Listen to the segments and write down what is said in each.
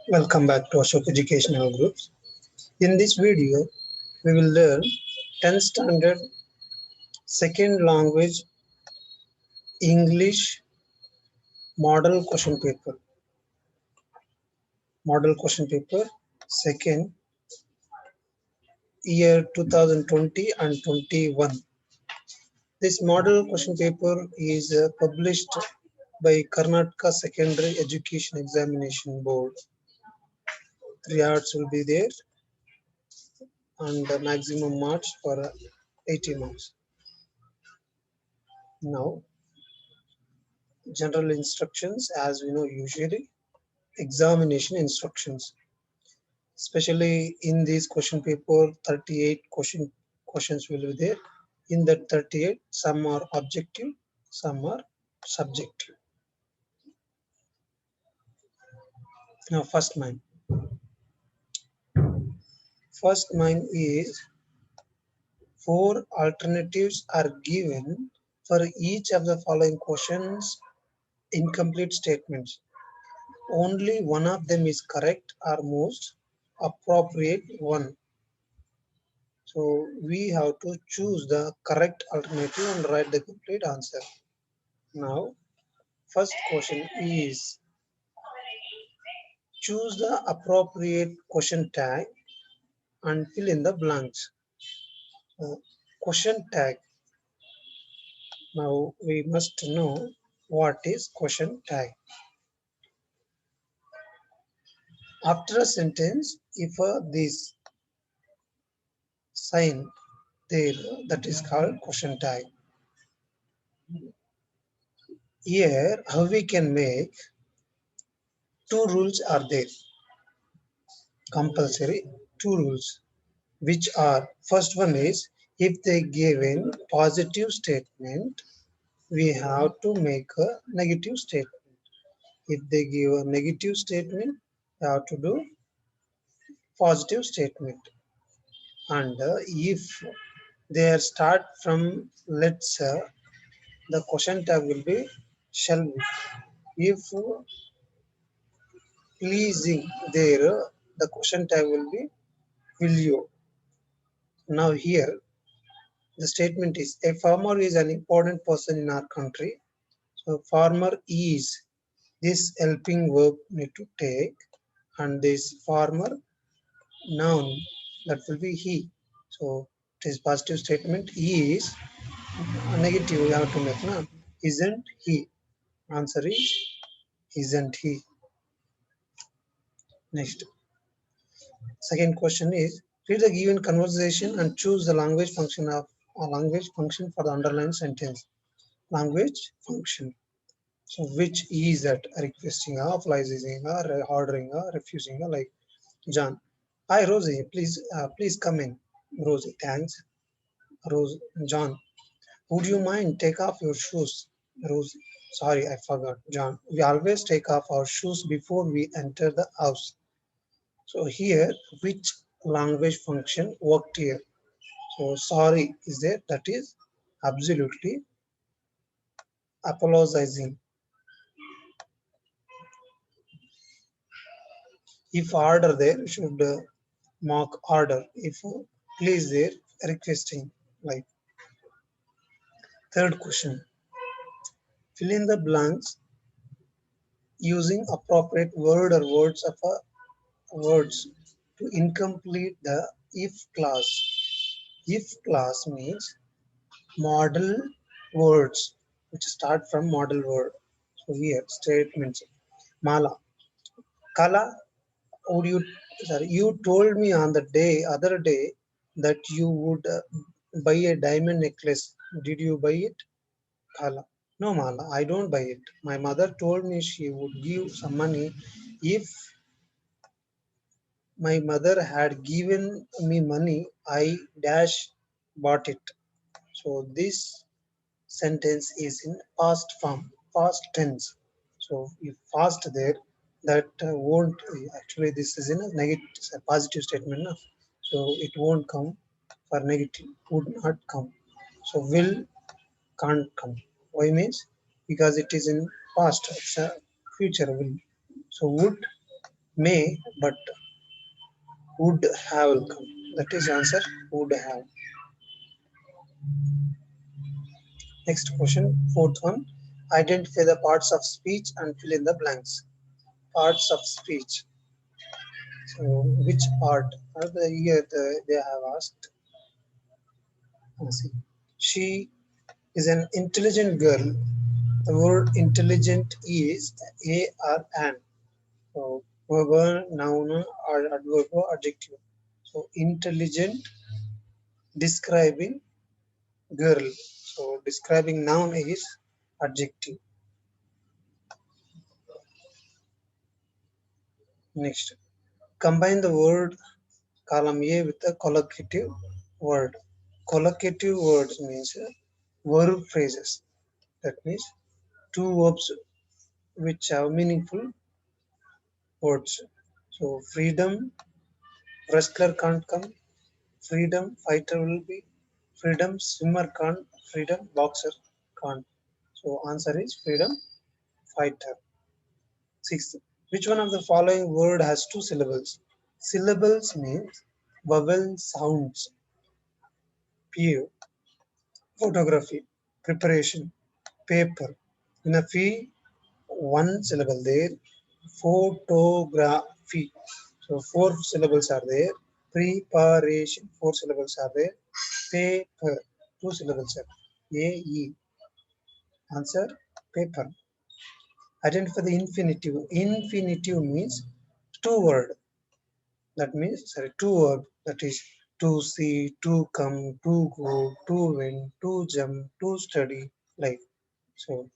Welcome back to Ashok Educational Groups. In this video, we will learn 10th standard second language English model question paper. Model question paper second year 2020 and 21. This model question paper is published by Karnataka Secondary Education Examination Board. 3 hours will be there and the maximum marks for 80 marks. Now, general instructions as we know usually examination instructions, especially in this question paper 38 questions will be there. In that 38, some are objective, some are subjective. Now first mine is four alternatives are given for each of the following questions. Incomplete statements, only one of them is correct or most appropriate one. So we have to choose the correct alternative and write the complete answer. Now, first question is choose the appropriate question tag and fill in the blanks. Question tag. Now we must know what is question tag. After a sentence, if this sign there, that is called question tag. Here, how we can make two rules are there. Compulsory two rules, which are first one is if they give in positive statement, we have to make a negative statement. If they give a negative statement, we have to do positive statement. And if they start from let's the question tag will be shall be. If pleasing there the question tag will be will you. Now here the statement is a farmer is an important person in our country. So farmer is this helping verb need to take and this farmer noun that will be he. So it is positive statement. He is negative we have to make na. Isn't he? Answer is isn't he. Next. Second question is read the given conversation and choose the language function of a language function for the underlined sentence. Language function. So which is that requesting obliging ordering refusing like John. Hi Rosie, please come in. Rosie, thanks. Rose, John, would you mind take off your shoes? Rosie, sorry, I forgot. John, we always take off our shoes before we enter the house. So here, which language function worked here? So sorry is there, that is absolutely apologizing. If order there should mark order. If please there requesting like. Third question. Fill in the blanks using appropriate word or words of words to incomplete the if clause. If clause means model words which start from model word. So here statements. Mala. Kala, would you sorry, you told me on the other day that you would buy a diamond necklace. Did you buy it? Kala. No, Mala, I don't buy it. My mother told me she would give some money if my mother had given me money. I dash bought it. So this sentence is in past form, past tense. So if past there, that won't actually this is in a negative, a positive statement. No? So it won't come for negative, would not come. So will can't come. Why means because it is in past, it's a future will. So would May, but would have come. That is answer, would have. Next question, fourth one. Identify the parts of speech and fill in the blanks. Parts of speech. So, which part? Here they have asked. Let's see. She is an intelligent girl. The word intelligent is a or an. So, verbal, noun, or adverb or adjective. So, intelligent describing girl. So, describing noun is adjective. Next, combine the word column A with a collocative word. Collocative words means verb phrases. That means two verbs which have meaningful words. So freedom, wrestler can't come. Freedom, fighter will be. Freedom, swimmer can't. Freedom, boxer can't. So answer is freedom, fighter. Sixth, which one of the following word has two syllables? Syllables means vowel sounds. Pew, photography, preparation, paper. In a fee, one syllable there. Photography. So four syllables are there. Preparation, four syllables are there. Paper, two syllables are there. A-E. Answer, paper. Identify the infinitive. Infinitive means two word. That means, sorry, two verb. That is to see, to come, to go, to win, to jump, to study. Like, so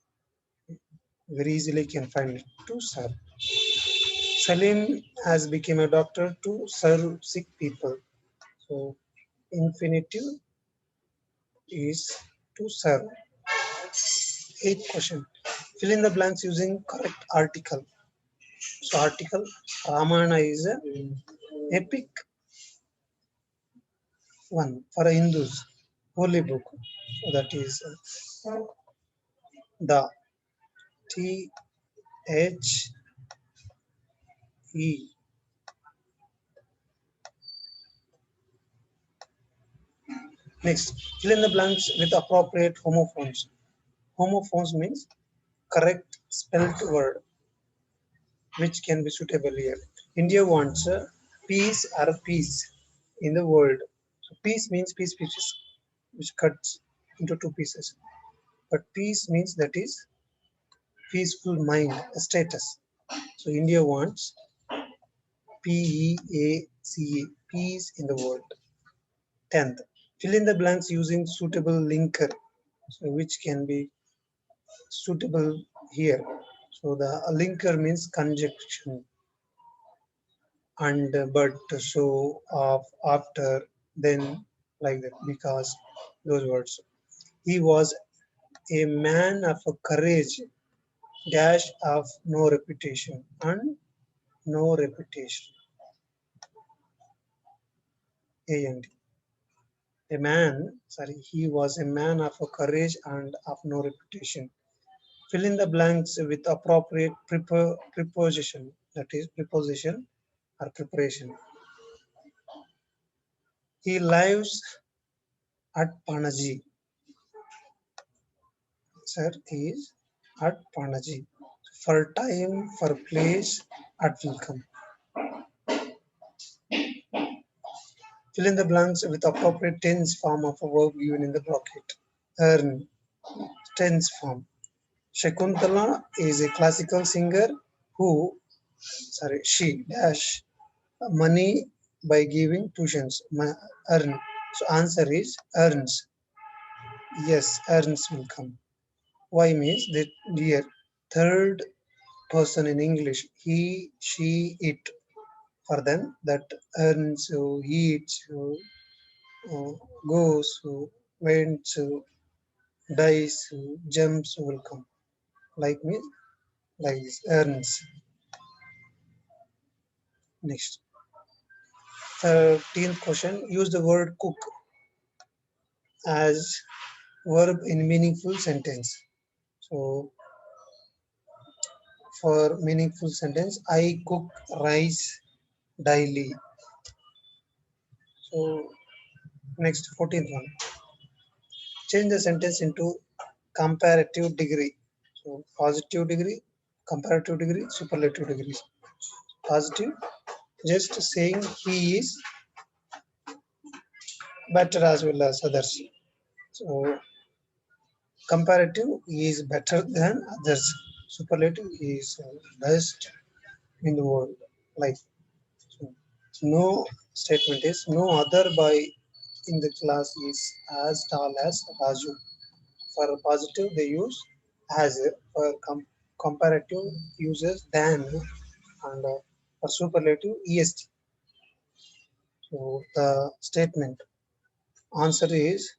very easily can find it. To serve. Salim has become a doctor to serve sick people. So infinitive is to serve. Eighth question. Fill in the blanks using correct article. So article, Ramayana is a epic one for Hindus, holy book. So that is the T-H-E. Next, fill in the blanks with appropriate homophones. Homophones means correct spelled word which can be suitable here. India wants peace or peace in the world. So peace means peace which cuts into two pieces. But peace means that is peaceful mind, a status. So India wants P-E-A-C-E, peace in the world. 10th, fill in the blanks using suitable linker, so which can be suitable here. So the linker means conjunction and but so of after then like that because those words. He was a man of courage dash of no reputation and no reputation. And a man, sorry, he was a man of courage and of no reputation. Fill in the blanks with appropriate preposition, that is preposition or preparation. He lives at Panaji. Sir is at Panaji. For time, for place, at welcome. Fill in the blanks with appropriate tense form of a verb given in the bracket. Earn, tense form. Shakuntala is a classical singer who, sorry, she dash money by giving tuitions. Earn. So answer is earns. Yes, earns will come. Why means that here third person in English. He, she, it. For them that earns, so eats, so goes, so went, so dies, so jumps will come. Like means like this, earns. Next. 13th question. Use the word cook as verb in meaningful sentence. So for meaningful sentence, I cook rice daily. So next 14th one. Change the sentence into comparative degree. So positive degree, comparative degree, superlative degrees. Positive, just saying he is better as well as others. So comparative, he is better than others. Superlative, he is best in the world. Like so, no statement is no other boy in the class is as tall as Raju. For positive, they use as. For comparative, uses than, and for superlative, est. So the statement answer is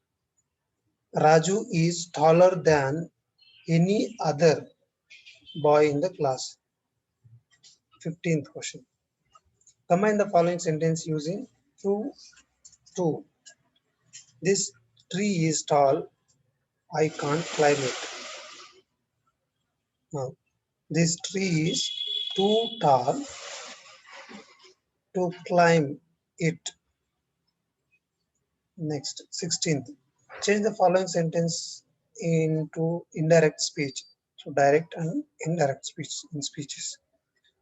Raju is taller than any other boy in the class. 15th question. Combine the following sentence using two, two. This tree is tall, I can't climb it. Now, this tree is too tall to climb it. Next, 16th. Change the following sentence into indirect speech. So, direct and indirect speech in speeches.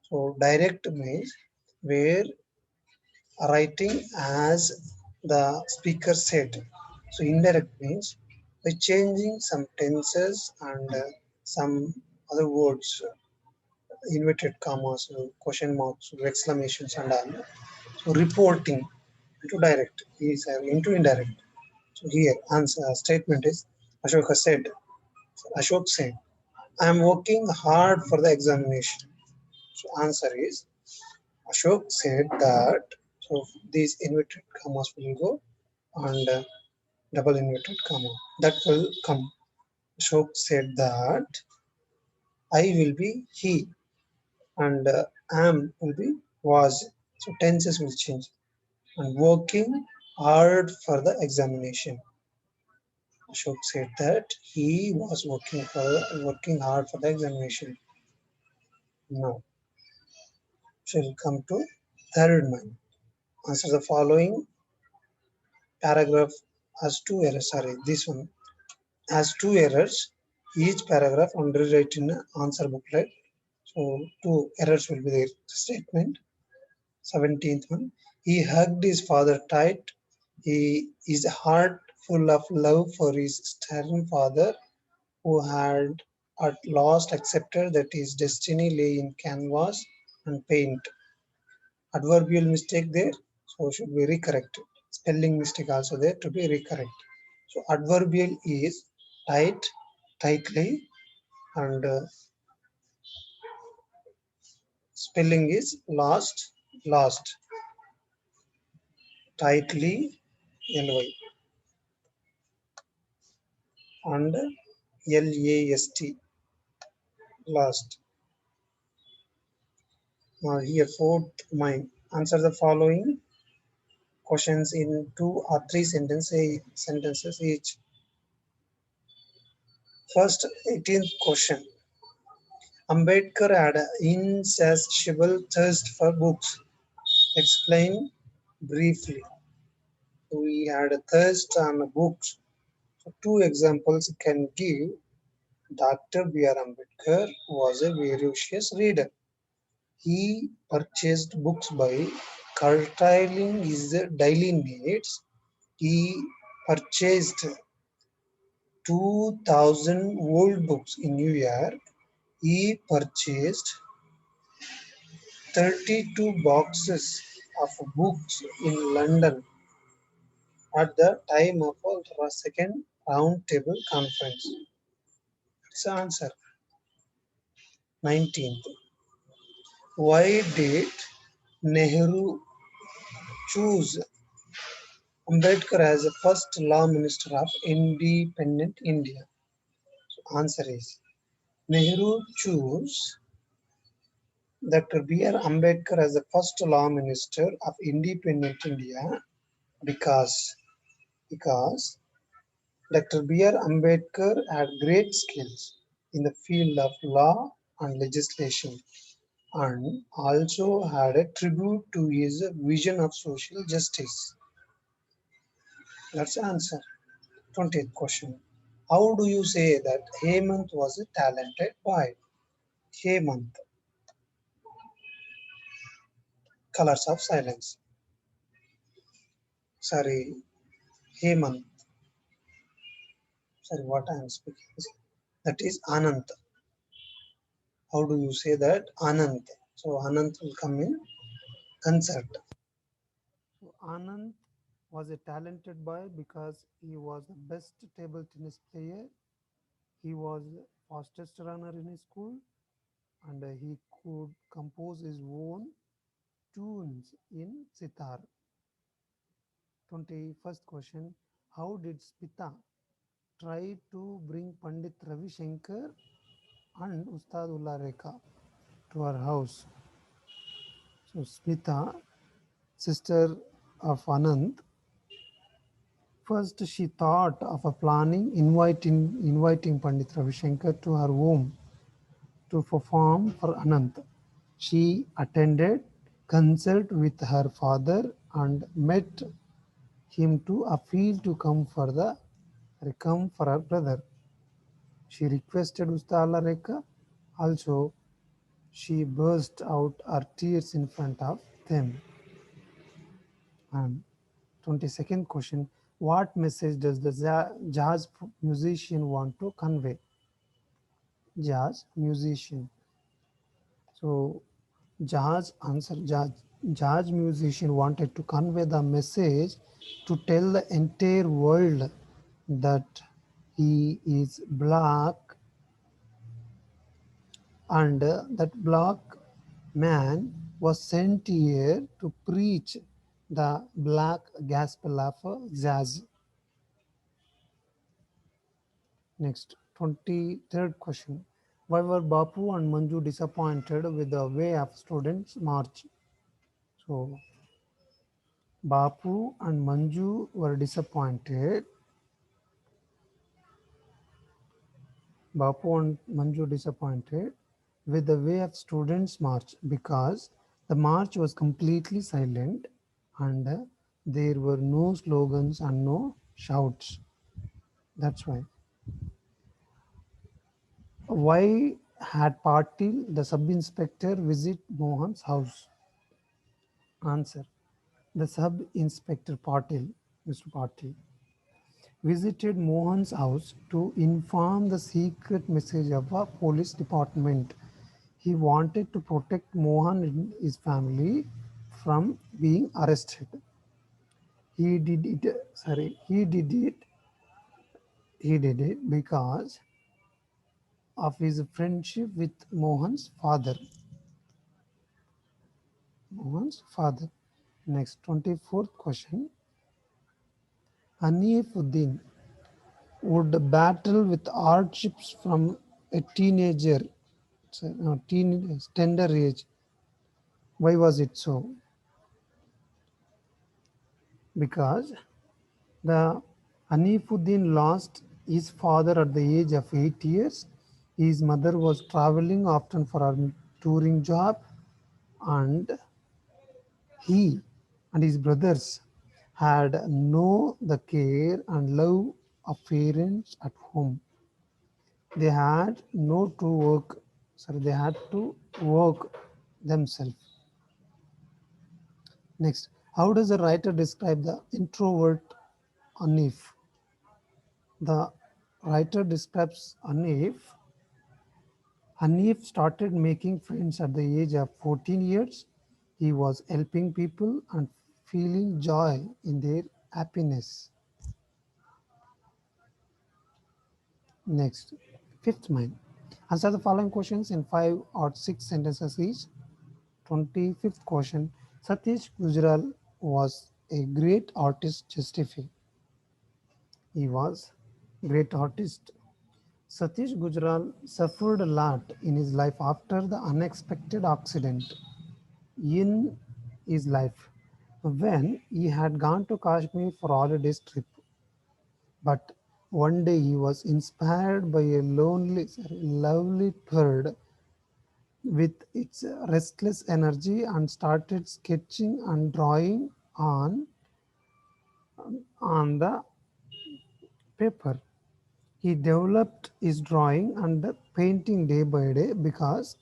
So, direct means where writing as the speaker said. So, indirect means by changing some tenses and some other words, inverted commas, question marks, exclamations, and all. So, reporting into direct is into indirect. So here answer statement is Ashoka said. Ashok said, I am working hard for the examination. So answer is Ashok said that. So these inverted commas will go and double inverted comma that will come. Ashok said that I will be he and am will be was. So tenses will change and working hard for the examination. Ashok said that he was working hard for the examination. Now, shall come to third one. Answer the following paragraph has two errors. Sorry, this one has two errors. Each paragraph underwrite in the answer booklet. So two errors will be there. Statement 17th one. He hugged his father tight. His heart full of love for his stern father who had at last accepted that his destiny lay in canvas and paint. Adverbial mistake there, so should be recorrected. Spelling mistake also there to be recorrected. So adverbial is tight, tightly, and spelling is last, last, tightly, ly, and last, last. Now here fourth mind. Answer the following questions in two or three sentences each. First, 18th question. Ambedkar had an insatiable thirst for books. Explain briefly. We had a thirst on books. So two examples can give. Dr. B.R. Ambedkar was a voracious reader. He purchased books by curtailing his daily needs. He purchased 2,000 old books in New York. He purchased 32 boxes of books in London at the time of a second round table conference. It's the answer. 19th. Why did Nehru choose Ambedkar as the first law minister of independent India? So answer is Nehru chose Dr. B.R. Ambedkar as the first law minister of independent India because Dr. B.R. Ambedkar had great skills in the field of law and legislation, and also had a tribute to his vision of social justice. That's the answer. 20th question. How do you say that Hemant was a talented boy? Hemant, colors of silence. Sorry, Hemant. Sorry, what I am speaking. That is Anant. How do you say that? Anant. So Anant will come in concert. So Anand was a talented boy because he was the best table tennis player. He was fastest runner in his school, and he could compose his own tunes in sitar. 21st question. How did Spita try to bring Pandit Ravi Shankar and Ustadullah Rekha to her house? So Smita, sister of Anand, first she thought of a planning inviting Pandit Ravi Shankar to her home to perform for Anand. She attended consult with her father and met him to appeal to come for her brother. She requested Ustala Rekha. Also, she burst out her tears in front of them. And 22nd question. What message does the jazz musician want to convey? Jazz musician. So jazz musician wanted to convey the message to tell the entire world that he is black, and that black man was sent here to preach the black gospel of jazz. Next, 23rd question. Why were Bapu and Manju disappointed with the way of students march? So, Bapu and Manju were disappointed. Bapu and Manju disappointed with the way of students march because the march was completely silent, and there were no slogans and no shouts. That's why. Why had Patil, the sub-inspector, visit Mohan's house? Answer. The sub-inspector Patil, Mr. Patil, visited Mohan's house to inform the secret message of a police department. He wanted to protect Mohan and his family from being arrested. He did it. Sorry, he did it. He did it because of his friendship with Mohan's father. Mohan's father. Next, 24th question. Hanifuddin would battle with hardships from a teenager, tender age. Why was it so? Because the Hanifuddin lost his father at the age of 8 years. His mother was traveling often for her touring job, and he and his brothers had no the care and love of parents at home. They had no to work. Sorry, they had to work themselves. Next, how does the writer describe the introvert Hanif? The writer describes Hanif started making friends at the age of 14 years. He was helping people and feeling joy in their happiness. Next, fifth mind. Answer the following questions in 5 or 6 sentences each. 25th question. Satish Gujral was a great artist. Justify. He was great artist. Satish Gujral suffered a lot in his life after the unexpected accident in his life when he had gone to Kashmir for holidays trip. But one day he was inspired by a lovely bird with its restless energy and started sketching and drawing on the paper. He developed his drawing and painting day by day because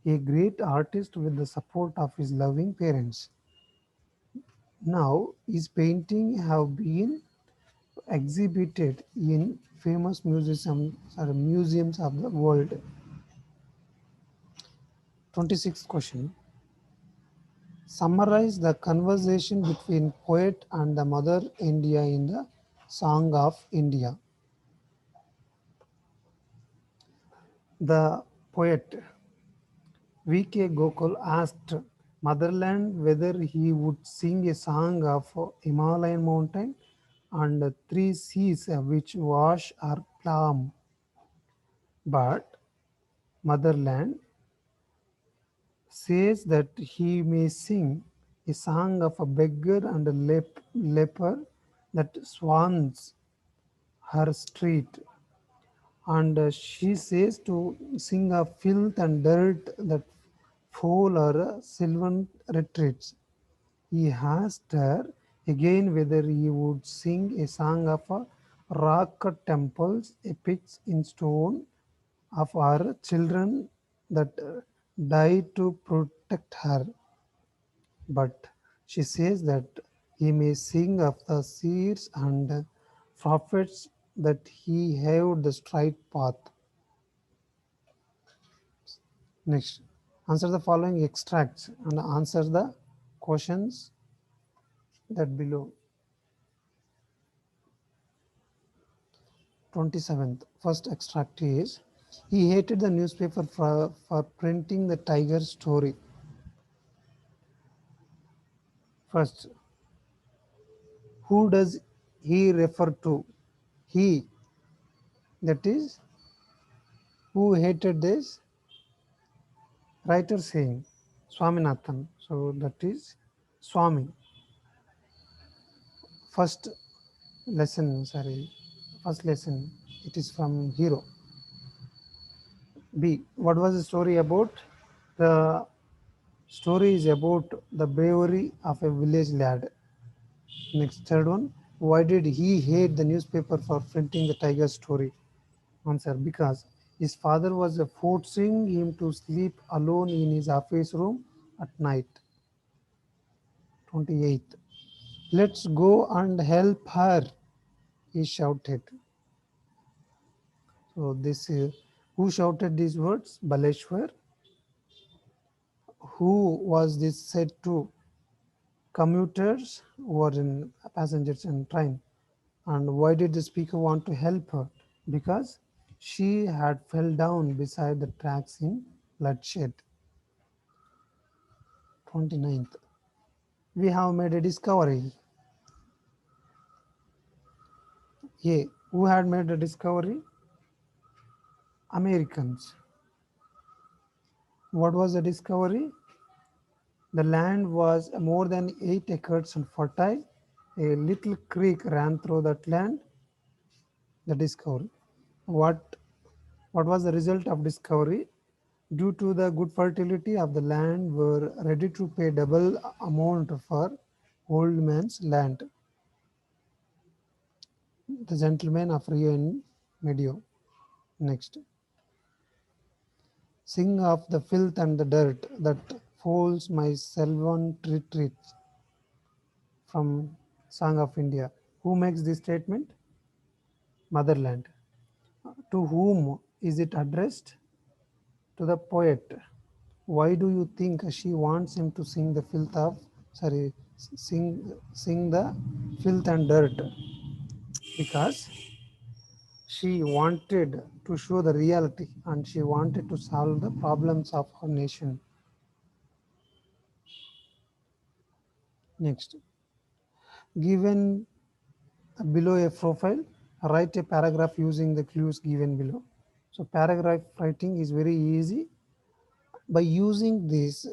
a great artist with the support of his loving parents. Now his painting have been exhibited in famous museums of the world. 26th question. Summarize the conversation between poet and the mother India in the Song of India. The poet V.K. Gokul asked Motherland whether he would sing a song of Himalayan mountain and three seas which wash her plum. But Motherland says that he may sing a song of a beggar and a leper that swans her street. And she says to sing of filth and dirt that fall her sylvan retreats. He asked her again whether he would sing a song of rock temples, epics in stone of her children that died to protect her. But she says that he may sing of the seers and prophets that he have the straight path. Next, answer the following extracts and answer the questions that below. 27th. First extract is he hated the newspaper for printing the tiger story. First, who does he refer to? He, that is, who hated this writer saying Swaminathan. So that is Swami. First first lesson. It is from hero. B. What was the story about? The story is about the bravery of a village lad. Next, third one. Why did he hate the newspaper for printing the tiger story? Answer. Because his father was forcing him to sleep alone in his office room at night. 28th. Let's go and help her, he shouted. So this is who shouted these words? Baleshwar. Who was this said to? Commuters who were in passengers in train. And why did the speaker want to help her? Because she had fell down beside the tracks in bloodshed. 29th. We have made a discovery. A. Who had made the discovery? Americans. What was the discovery? The land was more than 8 acres and fertile. A little creek ran through that land. The discovery. What, what was the result of discovery? Due to the good fertility of the land, were ready to pay double amount for old man's land. The gentleman of Rio in Medio. Next. Sing of the filth and the dirt that folds my sylvan retreat from Song of India. Who makes this statement? Motherland. To whom is it addressed? To the poet. Why do you think she wants him to sing the filth of sing the filth and dirt? Because she wanted to show the reality and she wanted to solve the problems of her nation. Next, given below a profile, write a paragraph using the clues given below. So paragraph writing is very easy. By using this,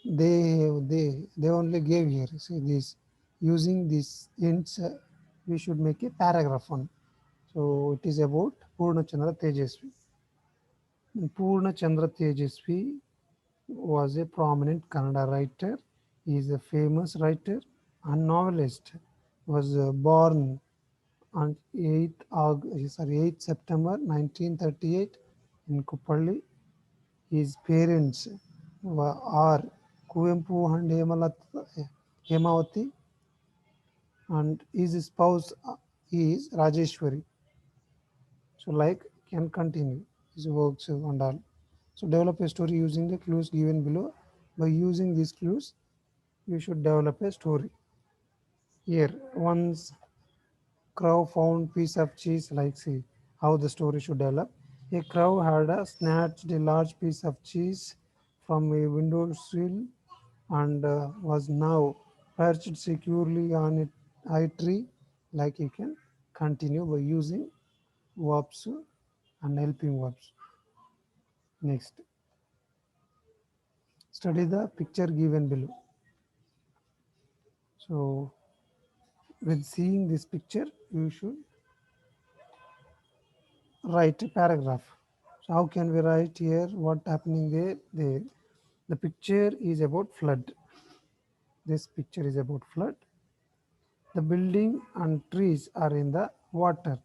they only gave here. See this, using this hints, we should make a paragraph one. So it is about Purnachandra Tejasvi. Purna Chandra Tejasvi was a prominent Kannada writer. He is a famous writer and novelist. Was born on 8th September 1938 in Kupalli. His parents are Kuvempu and Hemavati, and his spouse is Rajeshwari. So, like, can continue his works and all. So, develop a story using the clues given below. By using these clues, you should develop a story. Here, once crow found piece of cheese, like, see how the story should develop. A crow had snatched a large piece of cheese from a window sill and was now perched securely on a high tree. Like, you can continue by using verbs and helping verbs. Next, study the picture given below. So, with seeing this picture, you should write a paragraph. So how can we write here? What happening there? There, the picture is about flood. This picture is about flood. The building and trees are in the water.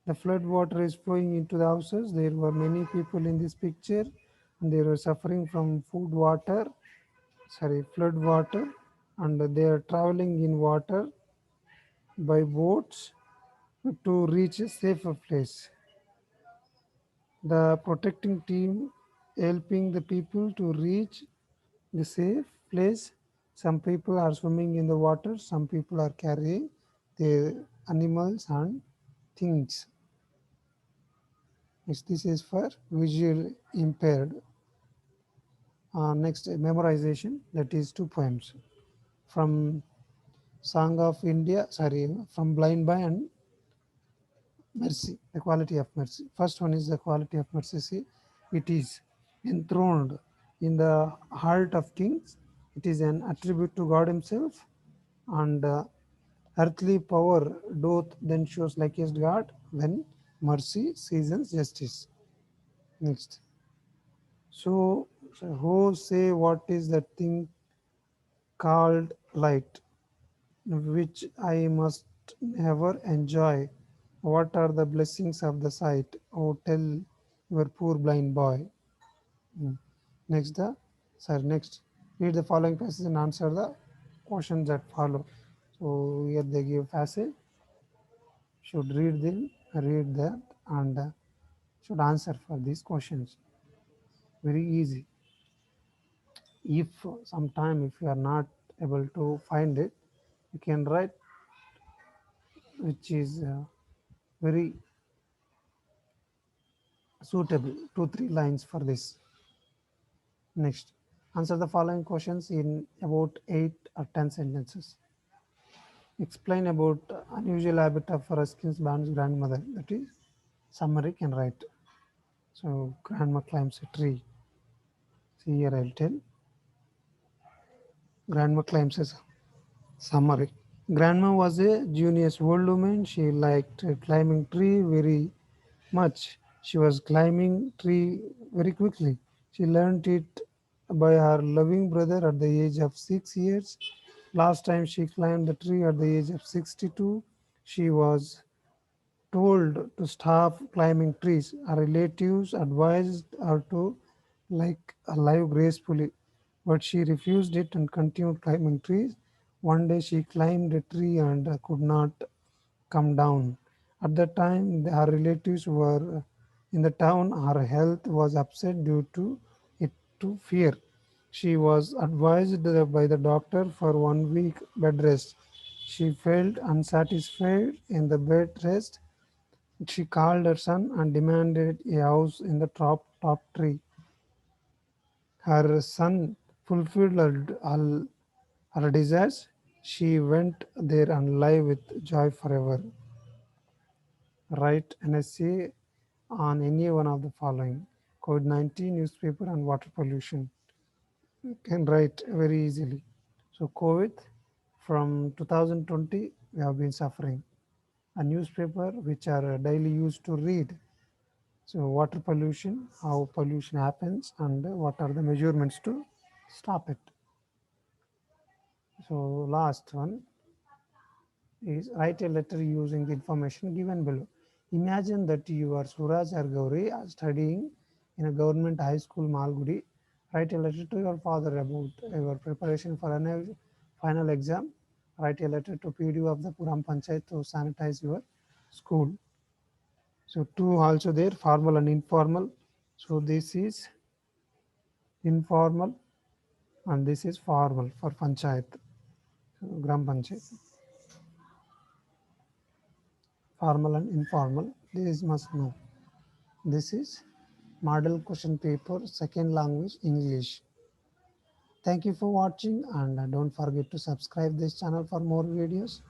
The flood water is flowing into the houses. There were many people in this picture, and they were suffering from flood water, and they are traveling in water by boats to reach a safer place. The protecting team helping the people to reach the safe place. Some people are swimming in the water, some people are carrying the animals and things. This is for visual impaired. Next, memorization, that is two poems from Song of India, from Blind Boy and Mercy, the quality of mercy. First one is the quality of mercy. See, it is enthroned in the heart of kings. It is an attribute to God Himself, and earthly power doth then shows likest God when mercy seasons justice. Next, so who say what is that thing called light, which I must never enjoy? What are the blessings of the sight? Oh, tell your poor blind boy. Mm. Next, next, read the following passage and answer the questions that follow. So here they give passage. Should read that, and should answer for these questions. Very easy. If sometime if you are not able to find it, you can write, which is very suitable, 2 3 lines for this. Next, answer the following questions in about 8 or 10 sentences. Explain about unusual habit of Ruskin's band's grandmother. That is summary can write. So grandma climbs a tree. See here I'll tell. Grandma climbs a summary. Grandma was a genius old woman. She liked climbing tree very much. She was climbing tree very quickly. She learned it by her loving brother at the age of 6 years. Last time she climbed the tree at the age of 62, she was told to stop climbing trees. Her relatives advised her to like live gracefully, but she refused it and continued climbing trees. One day she climbed a tree and could not come down. At that time, her relatives were in the town. Her health was upset due to it to fear. She was advised by the doctor for 1 week bed rest. She felt unsatisfied in the bed rest. She called her son and demanded a house in the top tree. Her son fulfilled her desires. She went there and lived with joy forever. Write an essay on any one of the following: COVID-19, newspaper, and water pollution. You can write very easily. So, COVID, from 2020, we have been suffering. A newspaper which are daily used to read. So water pollution, how pollution happens, and what are the measurements to stop it. So last one is write a letter using the information given below. Imagine that you are Suraj or Gauri are studying in a government high school Malgudi. Write a letter to your father about your preparation for an final exam. Write a letter to PDO of the Puram Panchayat to sanitize your school. So two also there, formal and informal. So this is informal and this is formal for Panchayat, so Gram Panchayat. Formal and informal, this must know. This is model question paper, second language English. Thank you for watching and don't forget to subscribe this channel for more videos.